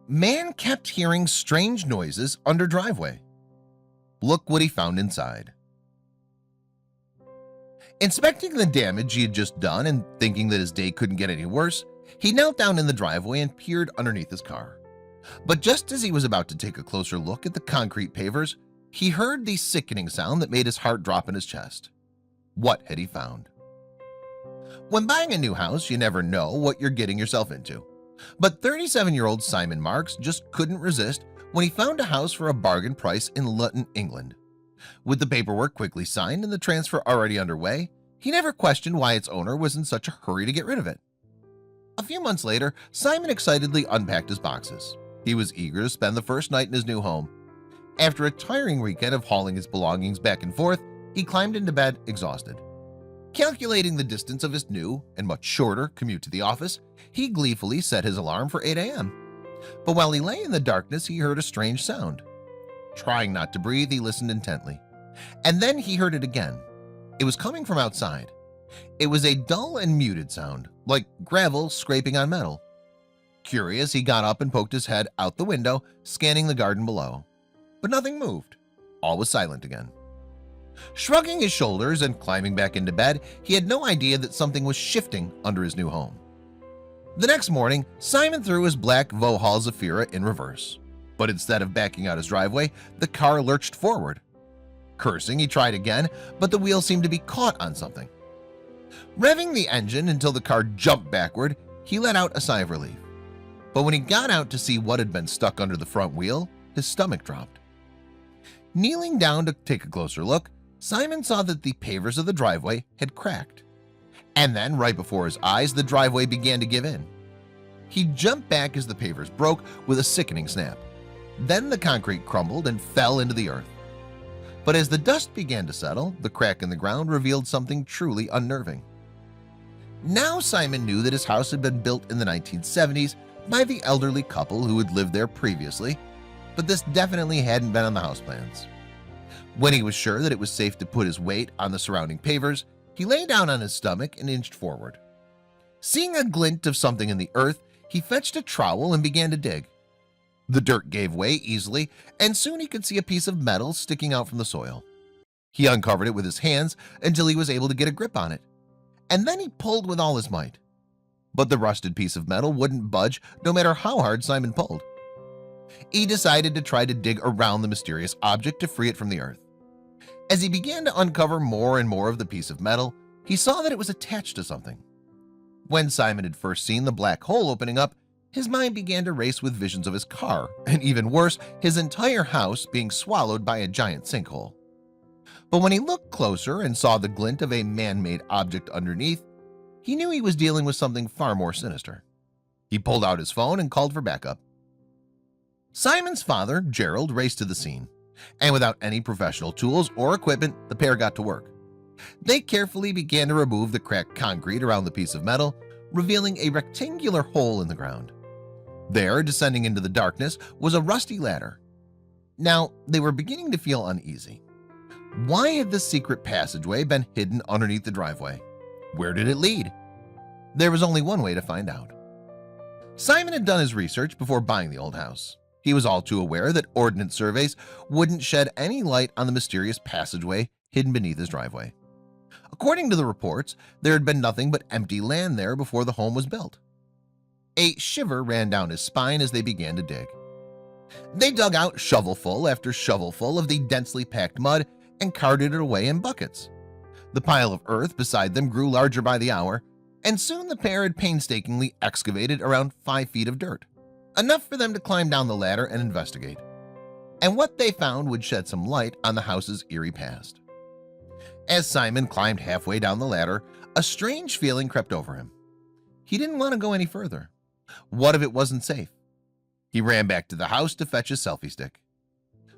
Man kept hearing strange noises under driveway. Look what he found inside. Inspecting the damage he had just done and thinking that his day couldn't get any worse, he knelt down in the driveway and peered underneath his car. But just as he was about to take a closer look at the concrete pavers, he heard the sickening sound that made his heart drop in his chest. What had he found? When buying a new house, you never know what you're getting yourself into. But 37-year-old Simon Marks just couldn't resist when he found a house for a bargain price in Luton, England. With the paperwork quickly signed and the transfer already underway, he never questioned why its owner was in such a hurry to get rid of it. A few months later, Simon excitedly unpacked his boxes. He was eager to spend the first night in his new home. After a tiring weekend of hauling his belongings back and forth, he climbed into bed exhausted. Calculating the distance of his new and much shorter commute to the office, he gleefully set his alarm for 8 a.m. But while he lay in the darkness, he heard a strange sound. Trying not to breathe, he listened intently. And then he heard it again. It was coming from outside. It was a dull and muted sound, like gravel scraping on metal. Curious, he got up and poked his head out the window, scanning the garden below. But nothing moved. All was silent again. Shrugging his shoulders and climbing back into bed, he had no idea that something was shifting under his new home. The next morning, Simon threw his black Vauxhall Zafira in reverse. But instead of backing out his driveway, the car lurched forward. Cursing, he tried again, but the wheel seemed to be caught on something. Revving the engine until the car jumped backward, he let out a sigh of relief. But when he got out to see what had been stuck under the front wheel, his stomach dropped. Kneeling down to take a closer look, Simon saw that the pavers of the driveway had cracked. And then, right before his eyes, the driveway began to give in. He jumped back as the pavers broke with a sickening snap. Then the concrete crumbled and fell into the earth. But as the dust began to settle, the crack in the ground revealed something truly unnerving. Now Simon knew that his house had been built in the 1970s by the elderly couple who had lived there previously, but this definitely hadn't been on the house plans. When he was sure that it was safe to put his weight on the surrounding pavers, he lay down on his stomach and inched forward. Seeing a glint of something in the earth, he fetched a trowel and began to dig. The dirt gave way easily, and soon he could see a piece of metal sticking out from the soil. He uncovered it with his hands until he was able to get a grip on it, and then he pulled with all his might. But the rusted piece of metal wouldn't budge no matter how hard Simon pulled. He decided to try to dig around the mysterious object to free it from the earth. As he began to uncover more and more of the piece of metal, he saw that it was attached to something. When Simon had first seen the black hole opening up, his mind began to race with visions of his car, and even worse, his entire house being swallowed by a giant sinkhole. But when he looked closer and saw the glint of a man-made object underneath, he knew he was dealing with something far more sinister. He pulled out his phone and called for backup. Simon's father, Gerald, raced to the scene, and without any professional tools or equipment, the pair got to work. They carefully began to remove the cracked concrete around the piece of metal, revealing a rectangular hole in the ground. There, descending into the darkness, was a rusty ladder. Now, they were beginning to feel uneasy. Why had this secret passageway been hidden underneath the driveway? Where did it lead? There was only one way to find out. Simon had done his research before buying the old house. He was all too aware that ordnance surveys wouldn't shed any light on the mysterious passageway hidden beneath his driveway. According to the reports, there had been nothing but empty land there before the home was built. A shiver ran down his spine as they began to dig. They dug out shovelful after shovelful of the densely packed mud and carted it away in buckets. The pile of earth beside them grew larger by the hour, and soon the pair had painstakingly excavated around 5 feet of dirt, enough for them to climb down the ladder and investigate. And what they found would shed some light on the house's eerie past. As Simon climbed halfway down the ladder, a strange feeling crept over him. He didn't want to go any further. What if it wasn't safe? He ran back to the house to fetch his selfie stick.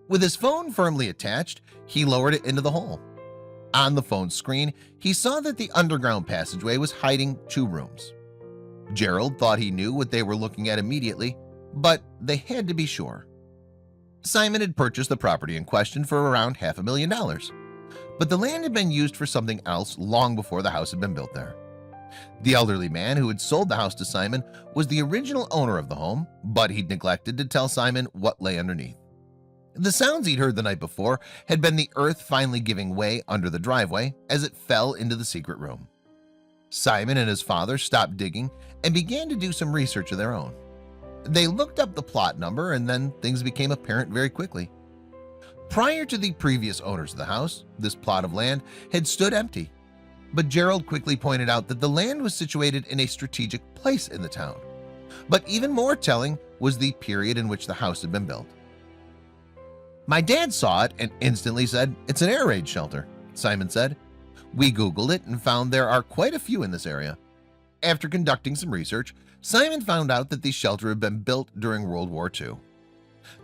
With his phone firmly attached, he lowered it into the hole. On the phone's screen, he saw that the underground passageway was hiding 2 rooms. Gerald thought he knew what they were looking at immediately, but they had to be sure. Simon had purchased the property in question for around $500,000, but the land had been used for something else long before the house had been built there. The elderly man who had sold the house to Simon was the original owner of the home, but he'd neglected to tell Simon what lay underneath. The sounds he'd heard the night before had been the earth finally giving way under the driveway as it fell into the secret room. Simon and his father stopped digging and began to do some research of their own. They looked up the plot number, and then things became apparent very quickly. Prior to the previous owners of the house, this plot of land had stood empty, but Gerald quickly pointed out that the land was situated in a strategic place in the town. But even more telling was the period in which the house had been built. "My dad saw it and instantly said, 'It's an air raid shelter,'" Simon said. "We Googled it and found there are quite a few in this area." After conducting some research, Simon found out that the shelter had been built during World War II.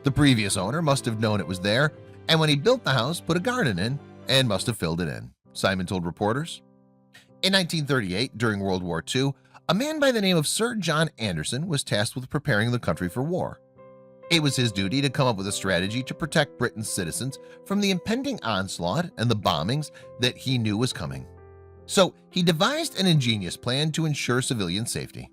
The previous owner must have known it was there, and when he built the house, put a garden in and must have filled it in, Simon told reporters. In 1938, during World War II, a man by the name of Sir John Anderson was tasked with preparing the country for war. It was his duty to come up with a strategy to protect Britain's citizens from the impending onslaught and the bombings that he knew was coming. So he devised an ingenious plan to ensure civilian safety.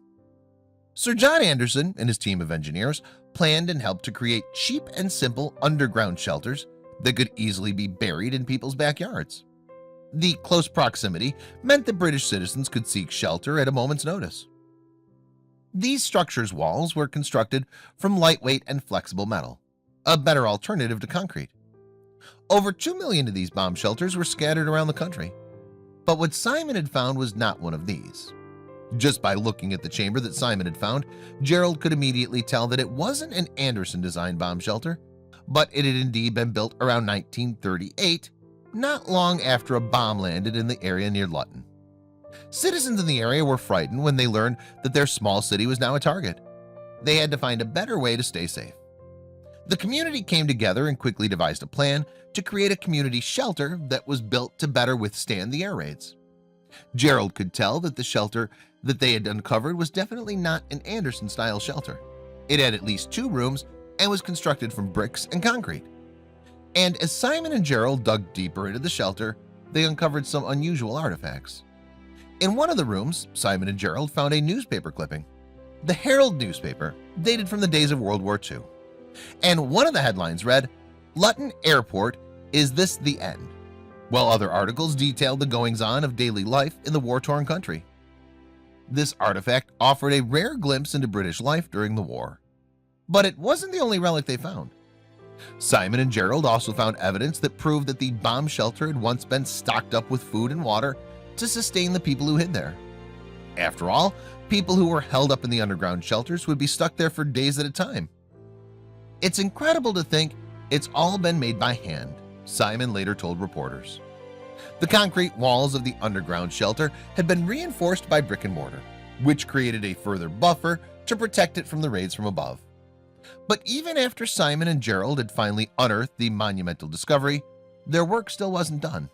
Sir John Anderson and his team of engineers planned and helped to create cheap and simple underground shelters that could easily be buried in people's backyards. The close proximity meant that British citizens could seek shelter at a moment's notice. These structures' walls were constructed from lightweight and flexible metal, a better alternative to concrete. Over 2 million of these bomb shelters were scattered around the country. But what Simon had found was not one of these. Just by looking at the chamber that Simon had found, Gerald could immediately tell that it wasn't an Anderson-designed bomb shelter, but it had indeed been built around 1938, not long after a bomb landed in the area near Luton. Citizens in the area were frightened when they learned that their small city was now a target. They had to find a better way to stay safe. The community came together and quickly devised a plan to create a community shelter that was built to better withstand the air raids. Gerald could tell that the shelter that they had uncovered was definitely not an Anderson-style shelter. It had at least 2 rooms and was constructed from bricks and concrete. And as Simon and Gerald dug deeper into the shelter, they uncovered some unusual artifacts. In one of the rooms, Simon and Gerald found a newspaper clipping, the Herald newspaper, dated from the days of World War II. And one of the headlines read, "Luton Airport, is this the end?" while other articles detailed the goings-on of daily life in the war-torn country. This artifact offered a rare glimpse into British life during the war. But it wasn't the only relic they found. Simon and Gerald also found evidence that proved that the bomb shelter had once been stocked up with food and water to sustain the people who hid there. After all, people who were held up in the underground shelters would be stuck there for days at a time. "It's incredible to think it's all been made by hand," Simon later told reporters. The concrete walls of the underground shelter had been reinforced by brick and mortar, which created a further buffer to protect it from the raids from above. But even after Simon and Gerald had finally unearthed the monumental discovery, their work still wasn't done.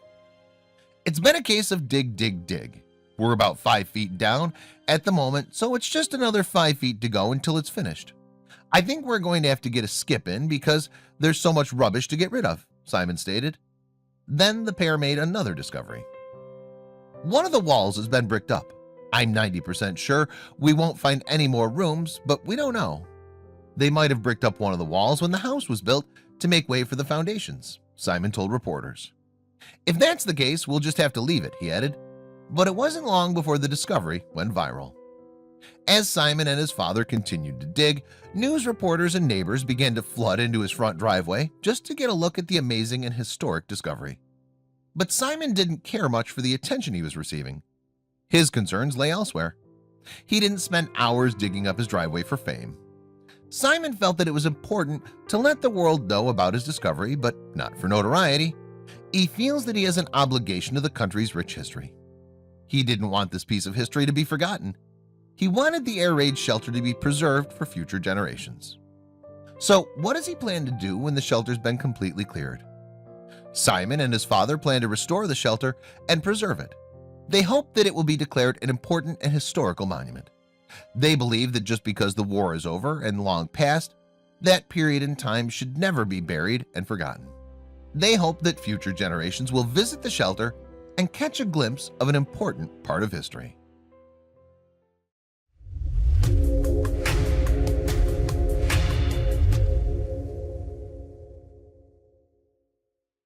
It's been a case of dig, dig, dig. We're about 5 feet down at the moment, so it's just another 5 feet to go until it's finished. I think we're going to have to get a skip in because there's so much rubbish to get rid of, Simon stated. Then the pair made another discovery. One of the walls has been bricked up. I'm 90% sure we won't find any more rooms, but we don't know. They might have bricked up one of the walls when the house was built to make way for the foundations, Simon told reporters. If that's the case, we'll just have to leave it, he added. But it wasn't long before the discovery went viral. As Simon and his father continued to dig, news reporters and neighbors began to flood into his front driveway just to get a look at the amazing and historic discovery. But Simon didn't care much for the attention he was receiving. His concerns lay elsewhere. He didn't spend hours digging up his driveway for fame. Simon felt that it was important to let the world know about his discovery, but not for notoriety. He feels that he has an obligation to the country's rich history. He didn't want this piece of history to be forgotten. He wanted the air raid shelter to be preserved for future generations. So what does he plan to do when the shelter's been completely cleared? Simon and his father plan to restore the shelter and preserve it. They hope that it will be declared an important and historical monument. They believe that just because the war is over and long past, that period in time should never be buried and forgotten. They hope that future generations will visit the shelter and catch a glimpse of an important part of history.